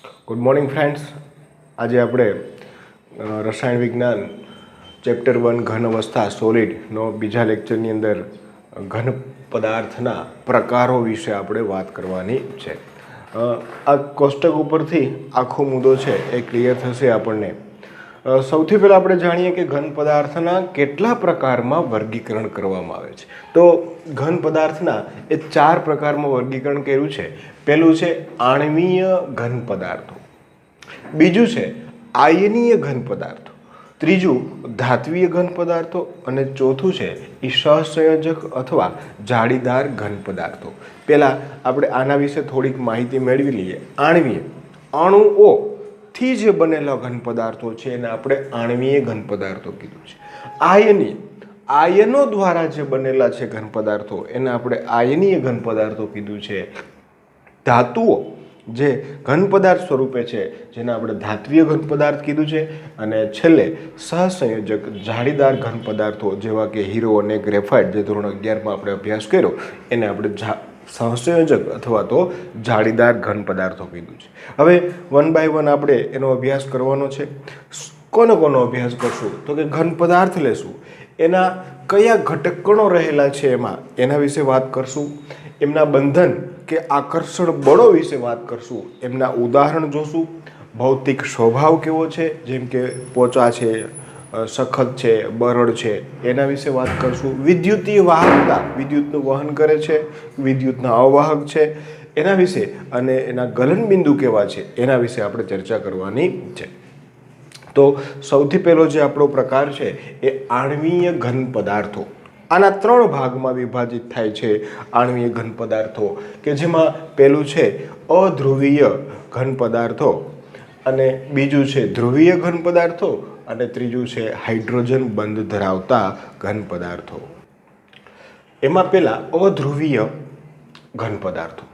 Good morning friends. આજે આપણે રસાયણ વિજ્ઞાન ચેપ્ટર 1 ઘન અવસ્થા સોલિડનો બીજા લેક્ચરની અંદર ઘન પદાર્થના પ્રકારો વિશે આપણે વાત કરવાની છે. આ કોષ્ટક ઉપરથી આખો મુદ્દો છે એ ક્લિયર થશે આપણને. સૌથી પહેલાં આપણે જાણીએ કે ઘન પદાર્થના કેટલા પ્રકારમાં વર્ગીકરણ કરવામાં આવે છે. તો ઘન પદાર્થના એ 4 પ્રકારમાં વર્ગીકરણ કર્યું છે. પહેલું છે આણ્વીય ઘન પદાર્થો, બીજું છે આયનીય ઘન પદાર્થો, ત્રીજું ધાત્વીય ઘન પદાર્થો અને ચોથું છે એ સહસંયોજક અથવા જાળીદાર ઘન પદાર્થો. પહેલાં આપણે આના વિશે થોડીક માહિતી મેળવી લઈએ. આણ્વીય અણુઓથી જે બનેલા ઘન પદાર્થો છે એને આપણે આણ્વીય ઘન પદાર્થો કીધું છે. આયનીય આયનો દ્વારા જે બનેલા છે ઘન પદાર્થો એને આપણે આયનીય ઘન પદાર્થો કીધું છે. ધાતુઓ જે ઘન પદાર્થ સ્વરૂપે છે જેને આપણે ધાત્વીય ઘન પદાર્થ કીધું છે. અને છેલ્લે સહસંયોજક જાળીદાર ઘન પદાર્થો જેવા કે હીરો અને ગ્રેફાઇટ જે ધોરણ 11માં આપણે અભ્યાસ કર્યો એને આપણે સહસંયોજક અથવા તો જાળીદાર ઘન પદાર્થો કીધું છે. હવે 1 બાય 1 આપણે એનો અભ્યાસ કરવાનો છે. કોનો અભ્યાસ કરશું તો કે ઘન પદાર્થ લેશું, એના કયા ઘટક કણો રહેલા છે એમાં એના વિશે વાત કરશું, એમના બંધન કે આકર્ષણ બળો વિશે વાત કરશું, એમના ઉદાહરણ જોશું, ભૌતિક સ્વભાવ કેવો છે જેમ કે પોચા છે, સખત છે, બરડ છે એના વિશે વાત કરશું. વિદ્યુતીય વાહકતા, વિદ્યુતનું વહન કરે છે, વિદ્યુતના અવાહક છે એના વિશે અને એના ગલનબિંદુ કેવા છે એના વિશે આપણે ચર્ચા કરવાની છે. તો સૌથી પહેલો જે આપણો પ્રકાર છે એ આણ્વીય ઘન પદાર્થો. આના 3 ભાગમાં વિભાજિત થાય છે આણ્વીય ઘન પદાર્થો, કે જેમાં પહેલું છે અધ્રુવીય ઘન પદાર્થો, અને બીજું છે ધ્રુવીય ઘન પદાર્થો, અને ત્રીજું છે હાઇડ્રોજન બંધ ધરાવતા ઘન પદાર્થો. એમાં પહેલા અધ્રુવીય ઘન પદાર્થો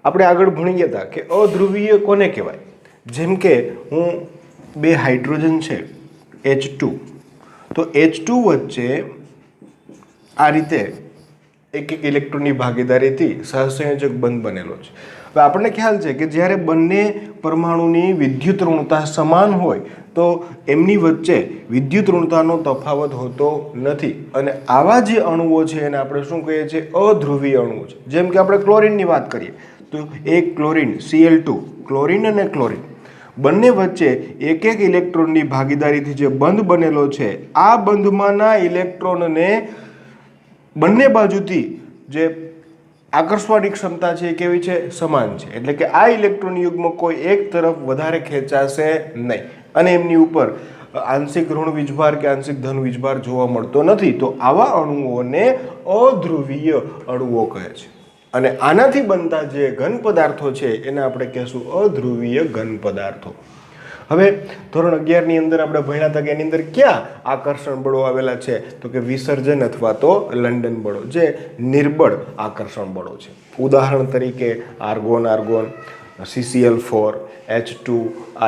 આપણે આગળ ભણી ગયા હતા કે અધ્રુવીય કોને કહેવાય. જેમ કે હું 2 હાઇડ્રોજન છે H2, તો H2 વચ્ચે આ રીતે એક ઇલેક્ટ્રોનની ભાગીદારીથી સહસંયોજક બંધ બનેલો છે. હવે આપણને ખ્યાલ છે કે જ્યારે બંને પરમાણુની વિદ્યુત ઋણતા સમાન હોય તો એમની વચ્ચે વિદ્યુત ઋણતાનો તફાવત હોતો નથી, અને આવા જે અણુઓ છે એને આપણે શું કહીએ છીએ? અધ્રુવીય અણુઓ છે. જેમ કે આપણે ક્લોરીનની વાત કરીએ તો એક ક્લોરીન Cl2, ક્લોરીન અને ક્લોરીન બંને વચ્ચે એક ઇલેક્ટ્રોનની ભાગીદારીથી જે બંધ બનેલો છે, આ બંધમાંના ઇલેક્ટ્રોનને બંને બાજુથી જે આકર્ષવાની ક્ષમતા છે એ કેવી છે? સમાન છે. એટલે કે આ ઇલેક્ટ્રોન યુગ્મ કોઈ એક તરફ વધારે ખેંચાશે નહીં અને એમની ઉપર આંશિક ઋણ વીજભાર કે આંશિક ધન વીજભાર જોવા મળતો નથી. તો આવા અણુઓને અધ્રુવીય અણુઓ કહે છે. અને આનાથી બનતા જે ઘન પદાર્થો છે એને આપણે કહેશું અધ્રુવીય ઘન પદાર્થો. હવે ધોરણ 11ની અંદર આપણે ભણ્યા હતા કે એની અંદર ક્યાં આકર્ષણ બળો આવેલા છે? તો કે વિસર્જન અથવા તો લંડન બળો, જે નિર્બળ આકર્ષણ બળો છે. ઉદાહરણ તરીકે argon, CCl4, H2,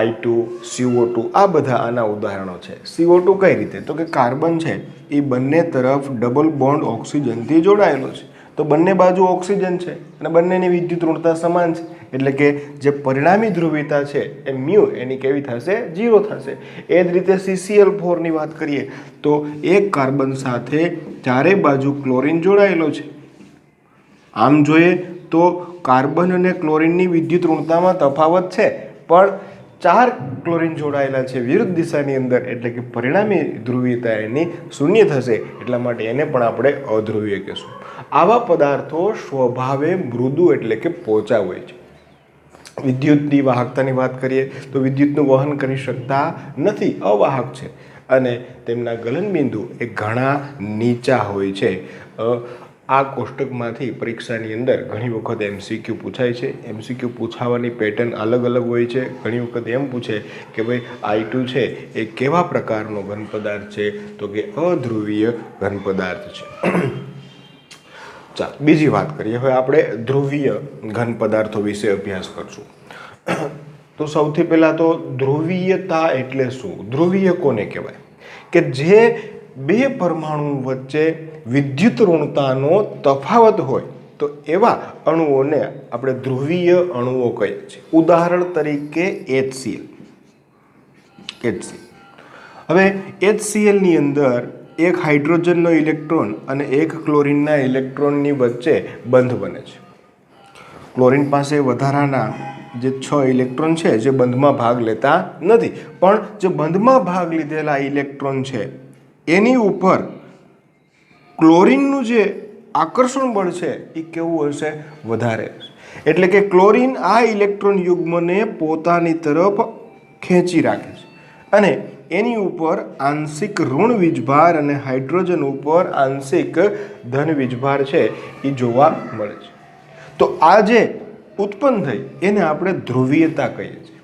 I2, CO2 આ બધા આના ઉદાહરણો છે. CO2 કઈ રીતે? તો કે કાર્બન છે એ બંને તરફ ડબલ બોન્ડ ઓક્સિજનથી જોડાયેલો છે. તો બંને બાજુ ઓક્સિજન છે અને બંનેની વિદ્યુત ઋણતા સમાન છે, એટલે કે જે પરિણામી ધ્રુવીયતા છે એ મ્યુ એની કેવી થશે? 0 થશે. એ જ રીતે CCl4ની વાત કરીએ તો એક કાર્બન સાથે ચારે બાજુ ક્લોરીન જોડાયેલો છે. આમ જોઈએ તો કાર્બન અને ક્લોરીનની વિદ્યુત ઋણતામાં તફાવત છે, પણ 4 ક્લોરીન જોડાયેલા છે વિરુદ્ધ દિશાની અંદર, એટલે કે પરિણામી ધ્રુવીયતા એની 0 થશે. એટલા માટે એને પણ આપણે અધ્રુવીય કહીશું. આવા પદાર્થો સ્વભાવે મૃદુ એટલે કે પોચા હોય છે. વિદ્યુતની વાહકતાની વાત કરીએ તો વિદ્યુતનું વહન કરી શકતા નથી, અવાહક છે, અને તેમના ગલનબિંદુ એ ઘણા નીચા હોય છે. આ કોષ્ટકમાંથી પરીક્ષાની અંદર ઘણી વખત MCQ પૂછાય છે. MCQ પૂછાવાની પેટર્ન અલગ અલગ હોય છે. ઘણી વખત એમ પૂછે કે ભાઈ I2 છે એ કેવા પ્રકારનો ઘન પદાર્થ છે? તો કે અધ્રુવીય ઘન પદાર્થ છે. ચાલો બીજી વાત કરીએ. હવે આપણે ધ્રુવીય ઘન પદાર્થો વિશે અભ્યાસ કરશું. તો સૌથી પહેલાં તો ધ્રુવીયતા એટલે શું? ધ્રુવીય કોને કહેવાય? કે જે 2 પરમાણુ વચ્ચે વિદ્યુત ઋણતાનો તફાવત હોય તો એવા અણુઓને આપણે ધ્રુવીય અણુઓ કહીએ છીએ. ઉદાહરણ તરીકે HCl. હવે HClની અંદર એક હાઇડ્રોજનનો ઇલેક્ટ્રોન અને એક ક્લોરીનના ઇલેક્ટ્રોનની વચ્ચે બંધ બને છે. ક્લોરીન પાસે વધારાના જે 6 ઇલેક્ટ્રોન છે જે બંધમાં ભાગ લેતા નથી, પણ જે બંધમાં ભાગ લીધેલા ઇલેક્ટ્રોન છે એની ઉપર ક્લોરીનનું જે આકર્ષણ બળ છે એ કેવું હશે? વધારે હશે. એટલે કે ક્લોરીન આ ઇલેક્ટ્રોન યુગ્મને પોતાની તરફ ખેંચી રાખે છે અને એની ઉપર આંશિક ઋણ વીજભાર અને હાઇડ્રોજન ઉપર આંશિક ધન વીજભાર છે એ જોવા મળે છે. તો આ જે ઉત્પન્ન થઈ એને આપણે ધ્રુવીયતા કહીએ છીએ.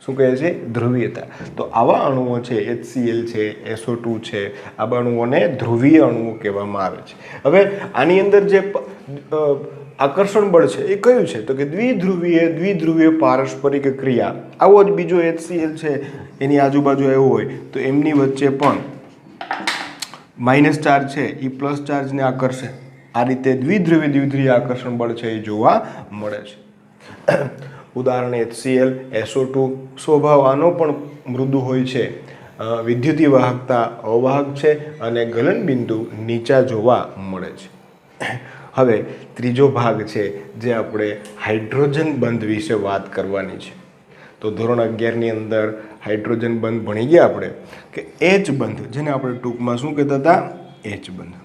શું કહે છે? ધ્રુવીયતા. તો આવા અણુઓ છે, HCl છે, SO2 છે, આ અણુઓને ધ્રુવીય અણુઓ કહેવામાં આવે છે. હવે આની અંદર જે આકર્ષણ બળ છે એ કયું છે? તો કે દ્વિધ્રુવીય પારસ્પરિક ક્રિયા. આવો જ બીજો HCl છે એની આજુબાજુ આવ્યો હોય તો એમની વચ્ચે પણ માઇનસ ચાર્જ છે એ પ્લસ ચાર્જને આકર્ષે. આ રીતે દ્વિધ્રુવીય આકર્ષણ બળ છે એ જોવા મળે છે. ઉદાહરણ HCl, SO2. સ્વભાવ આનો પણ મૃદુ હોય છે, વિદ્યુતીય વાહકતા અવાહક છે અને ગલનબિંદુ નીચા જોવા મળે છે. હવે ત્રીજો ભાગ છે જે આપણે હાઇડ્રોજન બંધ વિશે વાત કરવાની છે. તો ધોરણ 11ની અંદર હાઇડ્રોજન બંધ ભણી ગયા આપણે કે H બંધ, જેને આપણે ટૂંકમાં શું કહેતા હતા? H બંધ.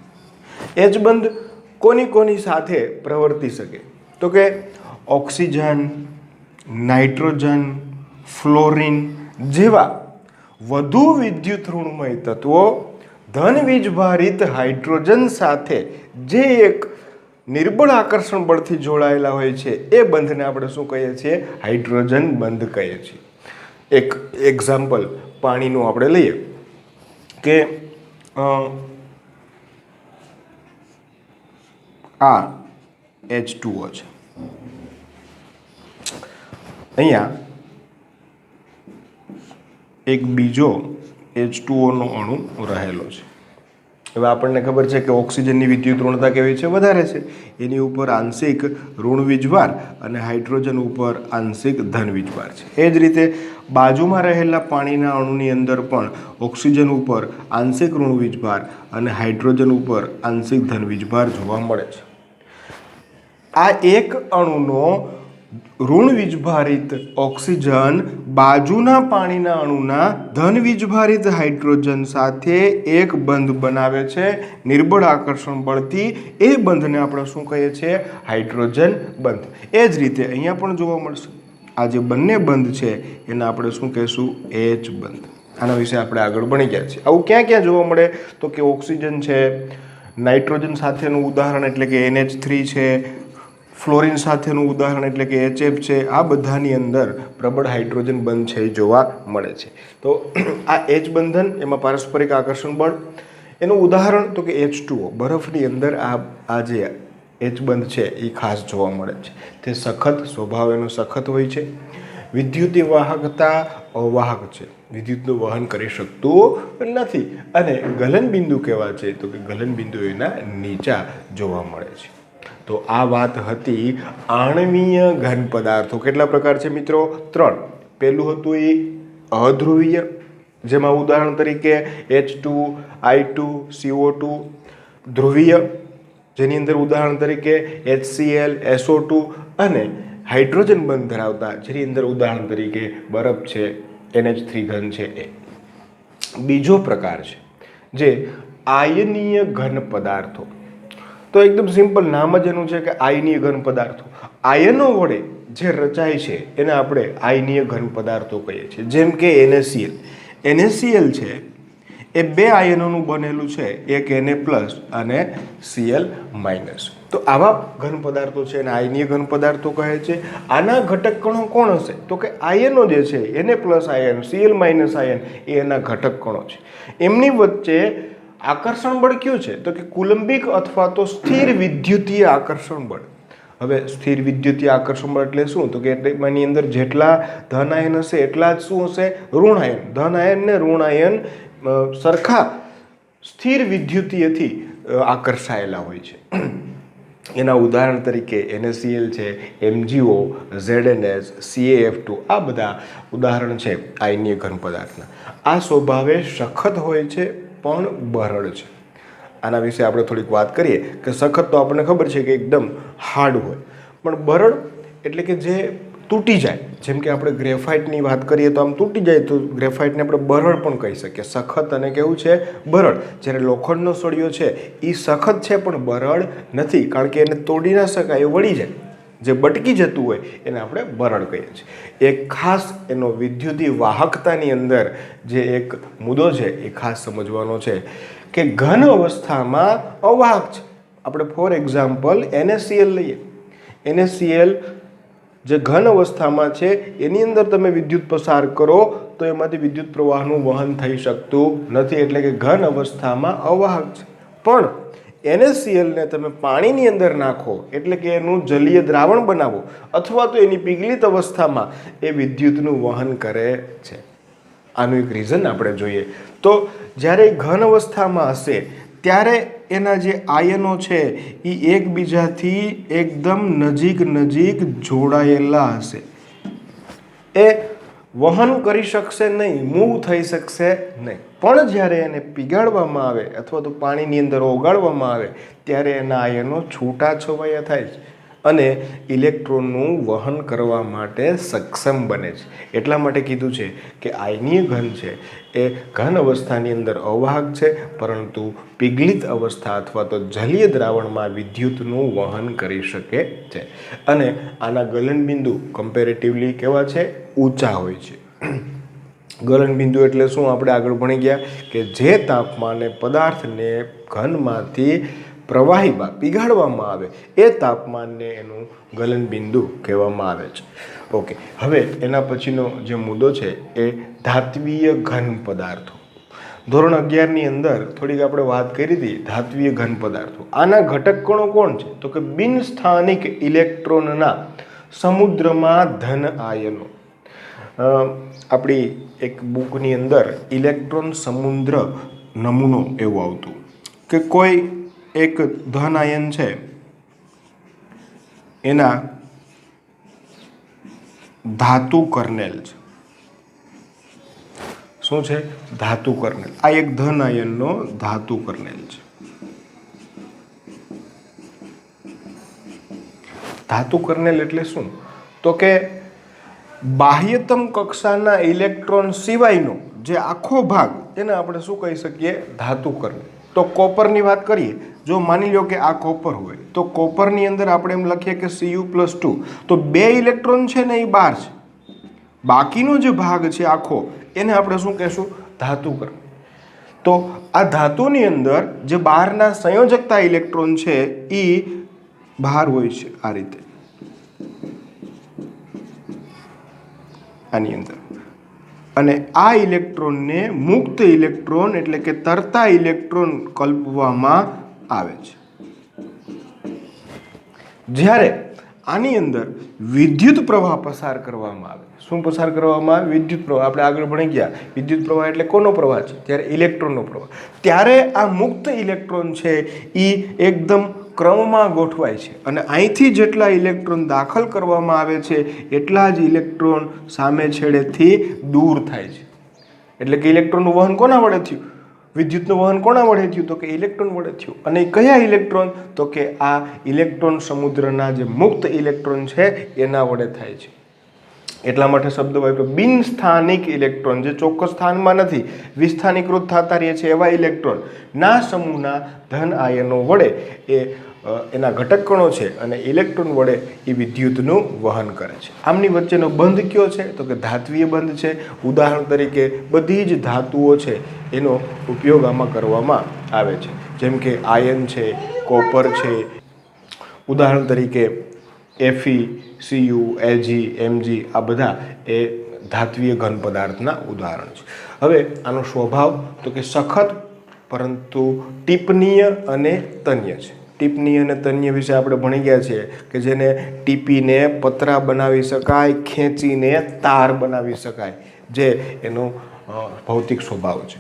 H બંધ કોની સાથે પ્રવર્તી શકે? તો કે ઓક્સિજન, નાઇટ્રોજન, ફ્લોરિન જેવા વધુ વિદ્યુત ઋણમય તત્વો ધન વીજભારિત હાઇડ્રોજન સાથે જે એક નિર્બળ આકર્ષણ બળથી જોડાયેલા હોય છે એ બંધને આપણે શું કહીએ છીએ? હાઇડ્રોજન બંધ કહીએ છીએ. એક એક્ઝામ્પલ પાણીનું આપણે લઈએ કે આ H2O છે. અહીંયા એક બીજો H2O નો અણુ રહેલો છે. હવે આપણને ખબર છે કે ઓક્સિજનની વિદ્યુત ઋણતા કેવી છે? વધારે છે. એની ઉપર આંશિક ઋણ વીજભાર અને હાઇડ્રોજન ઉપર આંશિક ધન વીજભાર છે. એ જ રીતે બાજુમાં રહેલા પાણીના અણુની અંદર પણ ઓક્સિજન ઉપર આંશિક ઋણ વીજભાર અને હાઇડ્રોજન ઉપર આંશિક ધન વીજભાર જોવા મળે છે. આ એક અણુનો ઋણ વીજભારિત ઓક્સિજન બાજુના પાણીના અણુના ધન વીજભારિત હાઇડ્રોજન સાથે એક બંધ બનાવે છે નિર્બળ આકર્ષણ બળથી. એ બંધને આપણે શું કહીએ છીએ? હાઇડ્રોજન બંધ. એ જ રીતે અહીંયા પણ જોવા મળશે. આ જે બંને બંધ છે એને આપણે શું કહીશું? H બંધ. આના વિશે આપણે આગળ ભણી ગયા છીએ. આવું ક્યાં ક્યાં જોવા મળે? તો કે ઓક્સિજન છે, નાઇટ્રોજન સાથેનું ઉદાહરણ એટલે કે NH3 છે, ફ્લોરિન સાથેનું ઉદાહરણ એટલે કે HF છે. આ બધાની અંદર પ્રબળ હાઇડ્રોજન બંધ છે એ જોવા મળે છે. તો આ H બંધન, એમાં પારસ્પરિક આકર્ષણ બળ. એનું ઉદાહરણ તો કે H2O. બરફની અંદર આ જે H બંધ છે એ ખાસ જોવા મળે છે. તે સખત, સ્વભાવ એનો સખત હોય છે. વિદ્યુતીય વાહકતા અવાહક છે, વિદ્યુતનું વહન કરી શકતું નથી. અને ગલનબિંદુ કેવા છે? તો કે ગલનબિંદુ એના નીચા જોવા મળે છે. તો આ વાત હતી આણ્વીય ઘન પદાર્થો. કેટલા પ્રકાર છે મિત્રો? 3. પહેલું હતું એ અધ્રુવીય, જેમાં ઉદાહરણ તરીકે H2, I2, CO2. ધ્રુવીય, જેની અંદર ઉદાહરણ તરીકે HCl, SO2 અને હાઇડ્રોજન બંધ ધરાવતા, જેની અંદર ઉદાહરણ તરીકે બરફ છે, NH3 ઘન છે એ. બીજો પ્રકાર છે જે આયનીય ઘન પદાર્થો. તો એકદમ સિમ્પલ, નામ જ એનું છે કે આયનીય ઘન પદાર્થો. આયનો વડે જે રચાય છે એને આપણે આયનીય ઘન પદાર્થો કહીએ છીએ. જેમ કે NaCl. NaCl છે એ 2 આયનોનું બનેલું છે, એક Na+ અને Cl-. તો આવા ઘન પદાર્થો છે એને આયનીય ઘન પદાર્થો કહે છે. આના ઘટક કણો કોણ હશે? તો કે આયનો જે છે, Na+ આયન, Cl- આયન, એ એના ઘટક કણો છે. એમની વચ્ચે આકર્ષણ બળ કયું છે? તો કે કુલંબિક અથવા તો સ્થિર વિદ્યુતીય આકર્ષણ બળ. હવે સ્થિર વિદ્યુતીય આકર્ષણ બળ એટલે શું? તો કે એની અંદર જેટલા ધન આયન હશે એટલા જ શું હશે? ઋણ આયન. ધન આયન ને ઋણ આયન સરખા સ્થિર વિદ્યુતીયથી આકર્ષાયેલા હોય છે. એના ઉદાહરણ તરીકે NaCl છે, MgO, ZnH, CaF2 આ બધા ઉદાહરણ છે આયનીય ઘન પદાર્થના. આ સ્વભાવે સખત હોય છે પણ બરડ છે. આના વિશે આપણે થોડીક વાત કરીએ કે સખત તો આપણને ખબર છે કે એકદમ હાર્ડ હોય, પણ બરડ એટલે કે જે તૂટી જાય. જેમ કે આપણે ગ્રેફાઇટની વાત કરીએ તો આમ તૂટી જાય તો ગ્રેફાઇટને આપણે બરડ પણ કહી શકીએ. સખત અને કેવું છે? બરડ. જ્યારે લોખંડનો સળિયો છે એ સખત છે પણ બરડ નથી, કારણ કે એને તોડી ના શકાય, એ વળી જાય. જે બટકી જતું હોય એને આપણે બરડ કહીએ છીએ. એક ખાસ એનો વિદ્યુતીય વાહકતાની અંદર જે એક મુદ્દો છે એ ખાસ સમજવાનો છે કે ઘન અવસ્થામાં અવાહક છે. આપણે ફોર એક્ઝામ્પલ NaCl લઈએ. NaCl જે ઘન અવસ્થામાં છે એની અંદર તમે વિદ્યુત પસાર કરો તો એમાંથી વિદ્યુત પ્રવાહનું વહન થઈ શકતું નથી, એટલે કે ઘન અવસ્થામાં અવાહક છે. પણ NaCl ને તમે પાણીની અંદર નાખો એટલે કે એનું જલીય દ્રાવણ બનાવો અથવા તો એની પીગલિત અવસ્થામાં એ વિદ્યુતનું વહન કરે છે. આનું એક રીઝન આપણે જોઈએ તો જ્યારે ઘન અવસ્થામાં હશે ત્યારે એના જે આયનો છે એ એકબીજાથી એકદમ નજીક જોડાયેલા હશે. એ વહન કરી શકશે નહીં, મૂવ થઈ શકશે નહીં. પણ જ્યારે એને પીગાળવામાં આવે અથવા તો પાણીની અંદર ઓગાળવામાં આવે ત્યારે એના આયનો છૂટા છવાયા થાય છે અને ઇલેક્ટ્રોનનું વહન કરવા માટે સક્ષમ બને છે. એટલા માટે કીધું છે કે આયનીય ઘન છે એ ઘન અવસ્થાની અંદર અવાહક છે, પરંતુ પીગલિત અવસ્થા અથવા તો જલીય દ્રાવણમાં વિદ્યુતનું વહન કરી શકે છે. અને આના ગલનબિંદુ કમ્પેરેટિવલી કેવા છે? ઊંચા હોય છે. ગલનબિંદુ એટલે શું? આપણે આગળ ભણી ગયા કે જે તાપમાને પદાર્થને ઘનમાંથી પ્રવાહીમાં પીગાળવામાં આવે એ તાપમાનને એનું ગલનબિંદુ કહેવામાં આવે છે. ઓકે, હવે એના પછીનો જે મુદ્દો છે એ ધાત્વીય ઘન પદાર્થો. ધોરણ 11ની અંદર થોડીક આપણે વાત કરી હતી ધાત્વીય ઘન પદાર્થો. આના ઘટક કણો કોણ છે? તો કે બિન સ્થાનિક ઇલેક્ટ્રોનના સમુદ્રમાં ધન આયનો. આપણી એક બુકની અંદર ઇલેક્ટ્રોન સમુદ્ર નમૂનો એવું આવતું કે કોઈ એક ધન આયન છે એના ધાતુ કર્નેલ છે. શું છે? ધાતુ કર્નેલ. આ એક ધન આયનનો ધાતુ કર્નેલ છે. ધાતુ કર્નેલ એટલે શું? તો કે બાહ્યતમ કક્ષાના ઇલેક્ટ્રોન સિવાયનો જે આખો ભાગ એને આપણે શું કહી શકીએ? ધાતુ કર્નેલ. તો કોપરની વાત કરીએ, જો માની લો કે આ કોપર હોય તો કોપરની અંદર આપણે એમ લખીએ કે Cu+2, તો 2 ઇલેક્ટ્રોન છે ને એ બહાર છે. બાકીનો જે ભાગ છે આખો એને આપણે શું કહેશું? ધાતુ કર્નેલ. તો આ ધાતુની અંદર જે બહારના સંયોજકતા ઇલેક્ટ્રોન છે એ બહાર હોય છે આ રીતે, આની અંદર. અને આ ઇલેક્ટ્રોનને મુક્ત ઇલેક્ટ્રોન એટલે કે તરતા ઇલેક્ટ્રોન કલ્પવામાં આવે છે. જ્યારે આની અંદર વિદ્યુત પ્રવાહ પસાર કરવામાં આવે. શું પસાર કરવામાં આવે? વિદ્યુત પ્રવાહ. આપણે આગળ ભણી ગયા વિદ્યુત પ્રવાહ એટલે કોનો પ્રવાહ છે? ત્યારે ઇલેક્ટ્રોનનો પ્રવાહ. ત્યારે આ મુક્ત ઇલેક્ટ્રોન છે એ એકદમ ક્રમમાં ગોઠવાય છે અને અહીંથી જેટલા ઇલેક્ટ્રોન દાખલ કરવામાં આવે છે એટલા જ ઇલેક્ટ્રોન સામે છેડેથી દૂર થાય છે. એટલે કે ઇલેક્ટ્રોનનું વહન કોના વડે થયું? વિદ્યુતનું વહન કોના વડે થયું? તો કે ઇલેક્ટ્રોન વડે થયું. અને કયા ઇલેક્ટ્રોન? તો કે આ ઇલેક્ટ્રોન સમુદ્રના જે મુક્ત ઇલેક્ટ્રોન છે એના વડે થાય છે. એટલા માટે શબ્દ વાપર્યો બિન સ્થાનિક ઇલેક્ટ્રોન, જે ચોક્કસ સ્થાનમાં નથી, વિસ્થાનીકૃત થતા રહે છે એવા ઇલેક્ટ્રોન ના સમૂહના ધન આયનો વડે એ એના ઘટક કણો છે અને ઇલેક્ટ્રોન વડે એ વિદ્યુતનું વહન કરે છે. આમની વચ્ચેનો બંધ કયો છે? તો કે ધાત્વીય બંધ છે. ઉદાહરણ તરીકે બધી જ ધાતુઓ છે એનો ઉપયોગ આમાં કરવામાં આવે છે. જેમ કે આયન છે, કોપર છે. ઉદાહરણ તરીકે Fe, Cu, Ag, Mg આ બધા એ ધાત્વીય ઘન પદાર્થના ઉદાહરણ છે. હવે આનો સ્વભાવ તો કે સખત પરંતુ ટીપનીય અને તન્ય છે. ટીપનીય અને તન્ય વિશે આપણે ભણી ગયા છીએ કે જેને ટીપીને પતરા બનાવી શકાય, ખેંચીને તાર બનાવી શકાય, જે એનો ભૌતિક સ્વભાવ છે.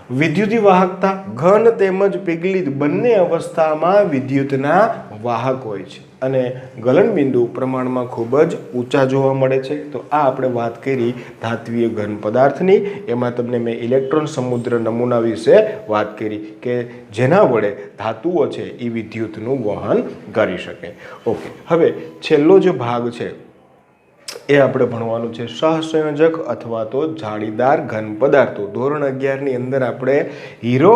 વિદ્યુતી વાહકતા ઘન તેમજ પીગલિત બંને અવસ્થામાં વિદ્યુતના વાહક હોય છે અને ગલનબિંદુ પ્રમાણમાં ખૂબ જ ઊંચા જોવા મળે છે. તો આ આપણે વાત કરી ધાત્વીય ઘન પદાર્થની. એમાં તમને મેં ઇલેક્ટ્રોન સમુદ્ર નમૂના વિશે વાત કરી કે જેના વડે ધાતુઓ છે એ વિદ્યુતનું વહન કરી શકે. ઓકે, હવે છેલ્લો જે ભાગ છે એ આપણે ભણવાનું છે સહસંયોજક અથવા તો જાળીદાર ઘન પદાર્થો. ધોરણ 11ની અંદર આપણે હીરો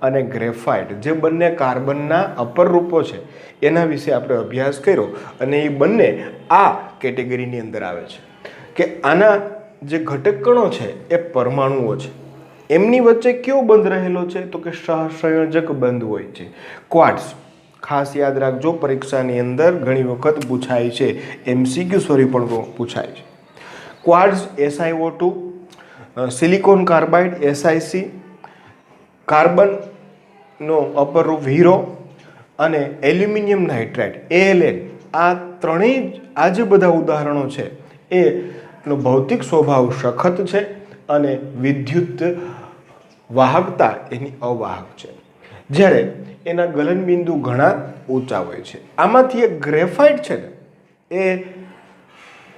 અને ગ્રેફાઇટ જે બંને કાર્બનના અપરરૂપો છે એના વિશે આપણે અભ્યાસ કર્યો અને એ બંને આ કેટેગરીની અંદર આવે છે કે આના જે ઘટક કણો છે એ પરમાણુઓ છે. એમની વચ્ચે કયો બંધ રહેલો છે? તો કે સહસંયોજક બંધ હોય છે. ક્વાર્ટઝ, ખાસ યાદ રાખજો, પરીક્ષાની અંદર ઘણી વખત પૂછાય છે, MCQ સ્વરૂપ પણ પૂછાય છે. Quartz SiO2, silicon carbide SiC, કાર્બનનો અપરરૂપ હીરો અને એલ્યુમિનિયમ નાઇટ્રાઇડ ALN, આ ત્રણેય આ જે બધા ઉદાહરણો છે એનો ભૌતિક સ્વભાવ સખત છે અને વિદ્યુત વાહકતા એની અવાહક છે, જ્યારે એના ગલનબિંદુ ઘણા ઊંચા હોય છે. આમાંથી એક ગ્રેફાઇટ છે ને એ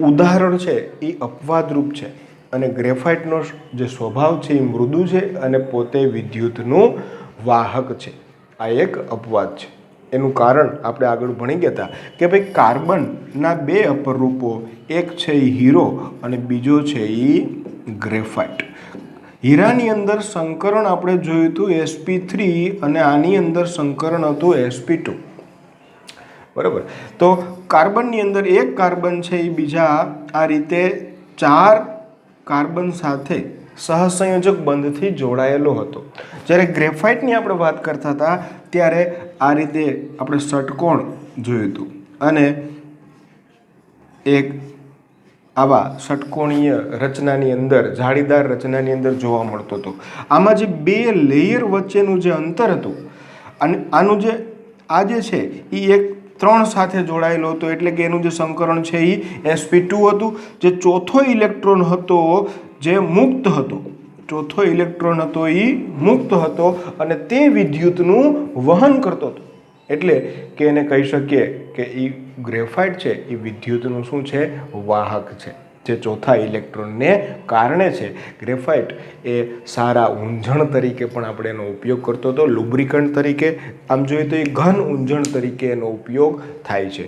ઉદાહરણ છે એ અપવાદરૂપ છે અને ગ્રેફાઇટનો જે સ્વભાવ છે એ મૃદુ છે અને પોતે વિદ્યુતનું વાહક છે. આ એક અપવાદ છે. એનું કારણ આપણે આગળ ભણી ગયા હતા કે ભાઈ કાર્બનના બે અપરૂપો, એક છે એ હીરો અને બીજો છે એ ગ્રેફાઇટ. હીરાની અંદર સંકરણ આપણે જોયું હતું sp3 અને આની અંદર સંકરણ હતું sp2. બરાબર. તો કાર્બનની અંદર એક કાર્બન છે એ બીજા આ રીતે 4 કાર્બન સાથે સહસંયોજક બંધથી જોડાયેલો હતો. જ્યારે ગ્રેફાઇટની આપણે વાત કરતા હતા ત્યારે આ રીતે આપણે ષટકોણ જોયું હતું અને એક આવા ષટકોણીય રચનાની અંદર, જાળીદાર રચનાની અંદર જોવા મળતો હતો. આમાં જે બે લેયર વચ્ચેનું જે અંતર હતું અને આનું જે આ જે છે એ એક 3 સાથે જોડાયેલો હતો, એટલે કે એનું જે સંકરણ છે એ sp2 હતું. જે ચોથો ઇલેક્ટ્રોન હતો જે મુક્ત હતો, ચોથો ઇલેક્ટ્રોન હતો એ મુક્ત હતો અને તે વિદ્યુતનું વહન કરતો હતો. એટલે કે એને કહી શકીએ કે એ ગ્રેફાઇટ છે એ વિદ્યુતનું શું છે? વાહક છે, જે ચોથા ઇલેક્ટ્રોનને કારણે છે. ગ્રેફાઇટ એ સારા ઊંઝણ તરીકે પણ આપણે એનો ઉપયોગ કરતો હતો, લુબ્રિકન્ટ તરીકે. આમ જોઈએ તો એ ઘન ઊંઝણ તરીકે એનો ઉપયોગ થાય છે.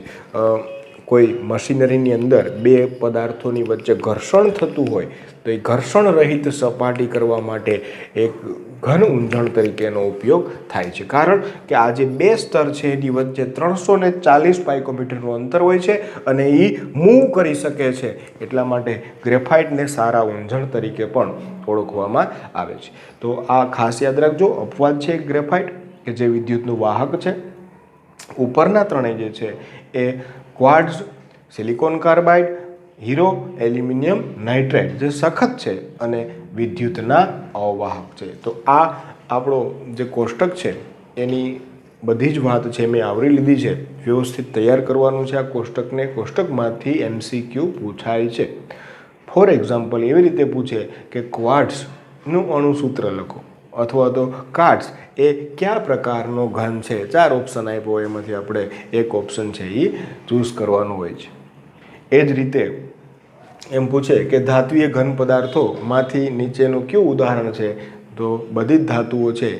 કોઈ મશીનરીની અંદર બે પદાર્થોની વચ્ચે ઘર્ષણ થતું હોય તો એ ઘર્ષણ રહિત સપાટી કરવા માટે એક ઘન ઊંઝણ તરીકે એનો ઉપયોગ થાય છે. કારણ કે આ જે બે સ્તર છે એની વચ્ચે 340 પાઇકોમીટરનું અંતર હોય છે અને એ મૂવ કરી શકે છે. એટલા માટે ગ્રેફાઇટને સારા ઊંઝણ તરીકે પણ ઓળખવામાં આવે છે. તો આ ખાસ યાદ રાખજો, અપવાદ છે ગ્રેફાઇટ કે જે વિદ્યુતનું વાહક છે. ઉપરના ત્રણેય જે છે એ ક્વાર્ટઝ, સિલિકોન કાર્બાઇડ, હીરો, એલ્યુમિનિયમ નાઇટ્રાઇડ જે સખત છે અને વિદ્યુતના અવાહક છે. તો આ આપણો જે કોષ્ટક છે એની બધી જ વાત છે મેં આવરી લીધી છે. વ્યવસ્થિત તૈયાર કરવાનું છે આ કોષ્ટકને. કોષ્ટકમાંથી MCQ પૂછાય છે. ફોર એક્ઝામ્પલ એવી રીતે પૂછે કે ક્વાર્ટઝનું અણુસૂત્ર લખો અથવા તો ક્વાર્ટઝ એ કયા પ્રકારનો ઘન છે. 4 ઓપ્શન આપ્યો, એમાંથી આપણે એક ઓપ્શન છે એ ચૂઝ કરવાનું હોય છે. એ જ રીતે એમ પૂછે કે ધાત્વીય ઘન પદાર્થોમાંથી નીચેનું કયું ઉદાહરણ છે? તો બધી જ ધાતુઓ છે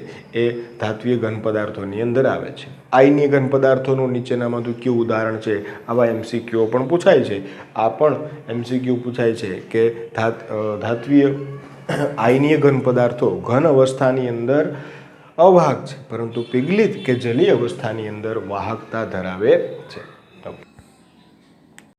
એ ધાત્વીય ઘન પદાર્થોની અંદર આવે છે. આયનીય ઘન પદાર્થોનું નીચેનામાંથી કયું ઉદાહરણ છે? આવા MCQ પણ પૂછાય છે. આ પણ MCQ પૂછાય છે કે ધાત્વીય આયનીય ઘન પદાર્થો ઘન અવસ્થાની અંદર અવાહક છે, પરંતુ પીગલિત કે જલીય અવસ્થાની અંદર વાહકતા ધરાવે છે.